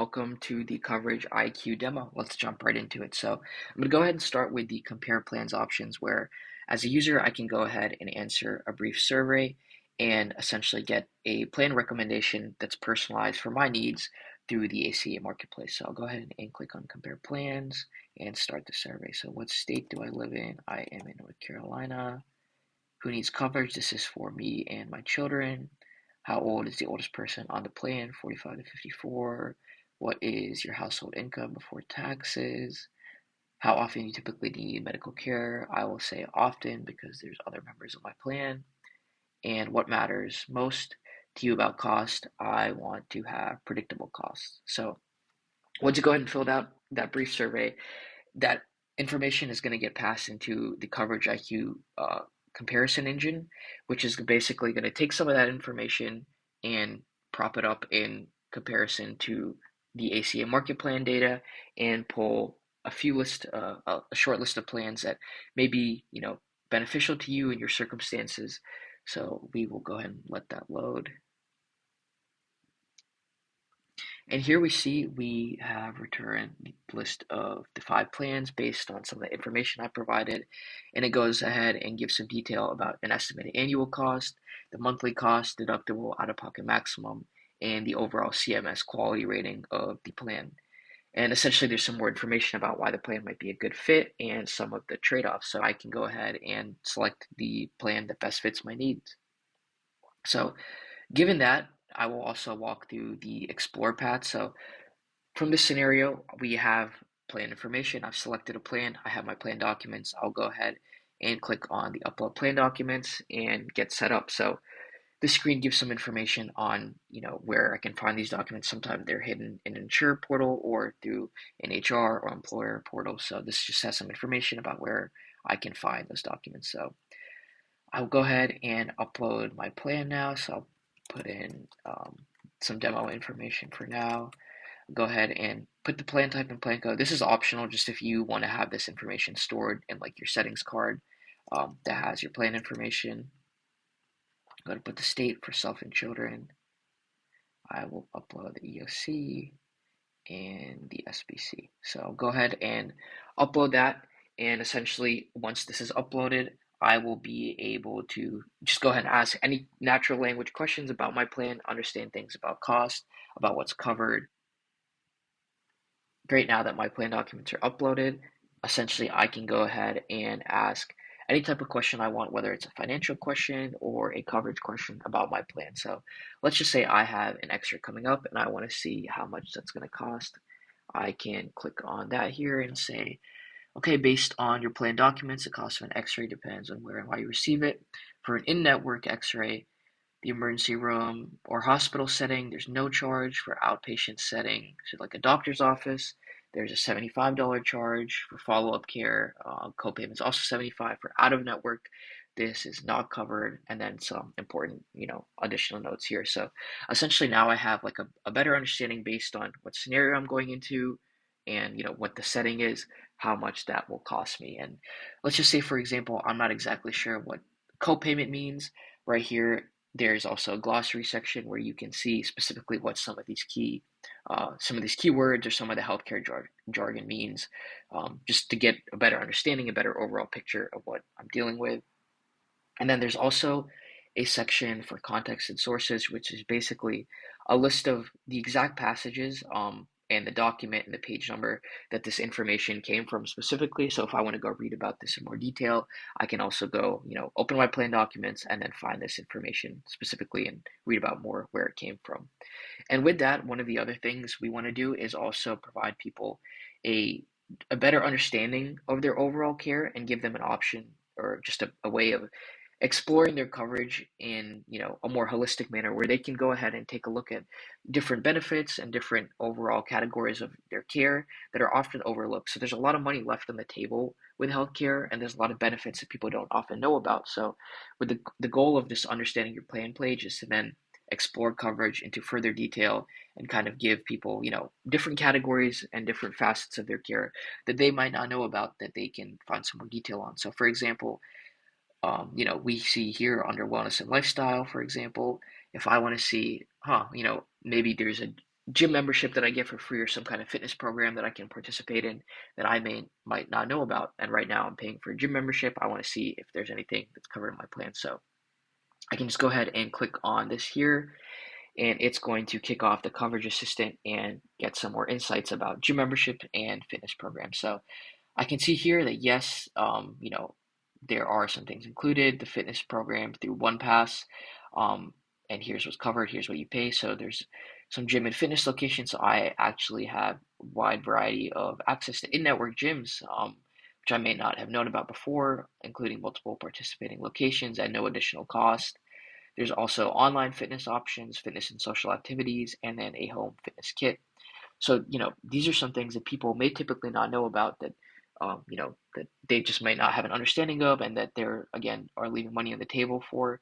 welcome to the Coverage IQ demo. Let's jump right into it. So I'm going to go ahead and start with the compare plans options where as a user, I can go ahead and answer a brief survey and essentially get a plan recommendation that's personalized for my needs through the ACA marketplace. So I'll go ahead and click on compare plans and start the survey. So what state do I live in? I am in North Carolina. Who needs coverage? This is for me and my children. How old is the oldest person on the plan? 45 to 54. What is your household income before taxes? How often you typically need medical care? I will say often because there's other members of my plan. And what matters most to you about cost? I want to have predictable costs. So once you go ahead and fill out that brief survey, that information is going to get passed into the Coverage IQ comparison engine, which is basically going to take some of that information and prop it up in comparison to the ACA market plan data and pull a short list of plans that may be, beneficial to you and your circumstances. So we will go ahead and let that load. And here we see we have returned the list of the 5 plans based on some of the information I provided. And it goes ahead and gives some detail about an estimated annual cost, the monthly cost, deductible, out-of-pocket maximum, and the overall CMS quality rating of the plan. And essentially, there's some more information about why the plan might be a good fit and some of the trade-offs. So I can go ahead and select the plan that best fits my needs. So given that, I will also walk through the explore path. So from this scenario, we have plan information. I've selected a plan. I have my plan documents. I'll go ahead and click on the upload plan documents and get set up. So this screen gives some information on, where I can find these documents. Sometimes they're hidden in an insurer portal or through an HR or employer portal. So this just has some information about where I can find those documents. So I'll go ahead and upload my plan now. So I'll put in some demo information for now. Go ahead and put the plan type and plan code. This is optional, just if you want to have this information stored in like your settings card that has your plan information. I'm going to put the state for self and children. I will upload the EOC and the SBC. So I'll go ahead and upload that. And essentially, once this is uploaded, I will be able to just go ahead and ask any natural language questions about my plan, understand things about cost, about what's covered. Great, now that my plan documents are uploaded, essentially I can go ahead and ask any type of question I want, whether it's a financial question or a coverage question about my plan. So let's just say I have an X-ray coming up and I want to see how much that's going to cost. I can click on that here and say, okay, based on your plan documents, the cost of an X-ray depends on where and why you receive it. For an in-network X-ray, the emergency room or hospital setting, there's no charge. For outpatient setting, so like a doctor's office, there's a $75 charge. For follow-up care, co-payments also $75. For out-of-network, this is not covered. And then some important, additional notes here. So essentially now I have like a better understanding based on what scenario I'm going into and, what the setting is, how much that will cost me. And let's just say, for example, I'm not exactly sure what co-payment means. Right here, there's also a glossary section where you can see specifically what some of these keywords or some of the healthcare jargon means, just to get a better understanding, a better overall picture of what I'm dealing with. And then there's also a section for context and sources, which is basically a list of the exact passages and the document and the page number that this information came from specifically. So if I want to go read about this in more detail, I can also go, open my plan documents and then find this information specifically and read about more where it came from. And with that, one of the other things we want to do is also provide people a better understanding of their overall care and give them an option or just a way of exploring their coverage in a more holistic manner where they can go ahead and take a look at different benefits and different overall categories of their care that are often overlooked. So there's a lot of money left on the table with healthcare, and there's a lot of benefits that people don't often know about. So with the goal of this understanding your plan page is to then explore coverage into further detail and kind of give people different categories and different facets of their care that they might not know about that they can find some more detail on. So for example, we see here under wellness and lifestyle, for example, if I want to see, maybe there's a gym membership that I get for free or some kind of fitness program that I can participate in that I might not know about. And right now I'm paying for a gym membership. I want to see if there's anything that's covered in my plan. So I can just go ahead and click on this here, and it's going to kick off the coverage assistant and get some more insights about gym membership and fitness programs. So I can see here that yes, there are some things included, the fitness program through OnePass, um, and here's what's covered, here's what you pay. So there's some gym and fitness locations. So I actually have a wide variety of access to in-network gyms, which I may not have known about before, including multiple participating locations at no additional cost. There's also online fitness options, fitness and social activities, and then a home fitness kit. So, these are some things that people may typically not know about that, that they just may not have an understanding of and that they're, again, are leaving money on the table for.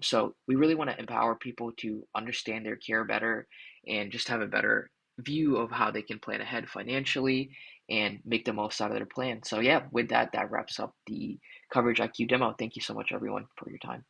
So we really want to empower people to understand their care better and just have a better view of how they can plan ahead financially and make the most out of their plan. So yeah, with that, that wraps up the Coverage IQ demo. Thank you so much, everyone, for your time.